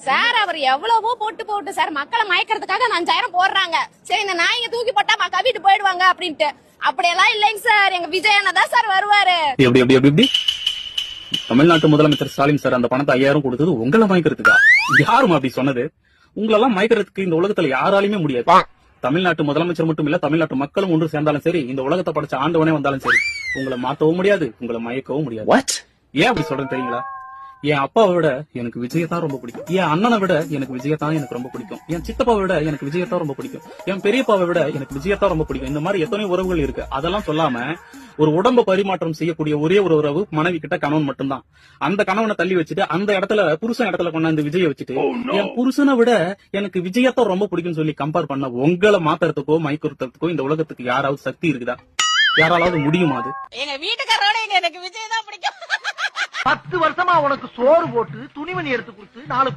Sir அவர் எவ்வளவோ போட்டு sir மக்களை மயக்கிறதுக்காக 5000 போடுறாங்க. சரி இந்த நாய்ங்க தூக்கி போட்டா கவிட்டு போயிடுவாங்க அப்படின்ட்டு. அப்படியெல்லாம் இல்லைங்க சார், எங்க விஜய் தான் சார் வருவாரு. எப்படி தமிழ்நாட்டு முதலமைச்சர் ஸ்டாலின் சார் அந்த பணத்தை 5000 கொடுத்தது உங்களை மயக்கிறதுக்கா? யாரும் அப்படி சொன்னது? உங்களெல்லாம் மயக்கிறதுக்கு இந்த உலகத்துல யாராலுமே முடியாது. தமிழ்நாட்டு முதலமைச்சர் மட்டும் இல்ல, தமிழ்நாட்டு மக்களும் ஒன்று சேர்ந்தாலும் சரி, இந்த உலகத்தை படைச்ச ஆண்டவனே வந்தாலும் சரி, உங்களை மாத்தவும் முடியாது, உங்களை மயக்கவும் முடியாது. ஏன் அப்படி சொல்றேன் தெரியுங்களா? என் அப்பாவை விட எனக்கு விஜயத்தான் ரொம்ப பிடிக்கும். என் அண்ணனை விட எனக்கு விஜயத்தான் எனக்கு ரொம்ப பிடிக்கும். என் சித்தப்பாவை விட எனக்கு விஜயத்தான் ரொம்ப பிடிக்கும். என் பெரியப்பாவை விட எனக்கு விஜயத்தான் ரொம்ப பிடிக்கும். இந்த மாதிரி எத்தனை உறவுகள் இருக்கு. அதெல்லாம் சொல்லாம ஒரு உடம்ப பரிமாற்றம் செய்யக்கூடிய ஒரே ஒரு உறவு மனைவி கிட்ட கணவன் மட்டும்தான். அந்த கணவனை தள்ளி வச்சுட்டு அந்த இடத்துல புருஷன் இடத்துல கொண்டாந்து விஜய வச்சுட்டு என் புருஷனை விட எனக்கு விஜயத்தான் ரொம்ப பிடிக்கும்னு சொல்லி கம்பேர் பண்ண உங்களை மாத்துறதுக்கோ மயக்குறுத்துறதுக்கோ இந்த உலகத்துக்கு யாராவது சக்தி இருக்குதா? யாராலாவது முடியுமா? அது எங்க வீட்டுக்காரோட எனக்கு விஜய் தான் பிடிக்கும். 10 வருஷமா உனக்கு சோறு போட்டு துணிமணி எடுத்து கொடுத்து 4